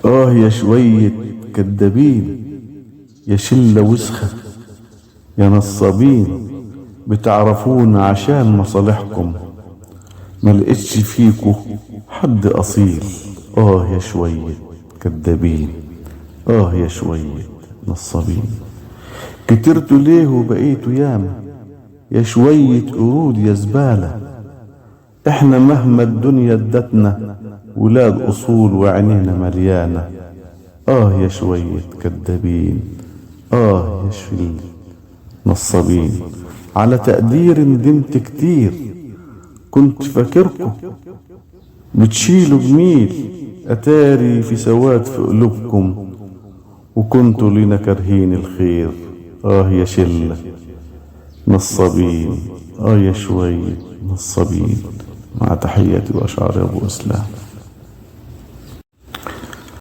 يا شوية كدابين، يا شلة وسخة، يا نصابين، بتعرفون عشان مصالحكم، ملقتش فيكو حد أصيل. يا شوية كدابين، يا شوية نصابين، كترتوا ليه وبقيتوا ياما، يا شوية قرود يا زبالة. احنا مهما الدنيا ادتنا ولاد أصول وعينينا مليانة. يا شوية كدابين، يا شوية نصابين، على تقدير ندمت كتير، كنت فاكركم بتشيلوا جميل، أتاري في سواد في قلوبكم، وكنتوا لينا كارهين الخير. يا شلة نصابين، يا شوية نصابين. مع تحياتي وأشعار أبو إسلام.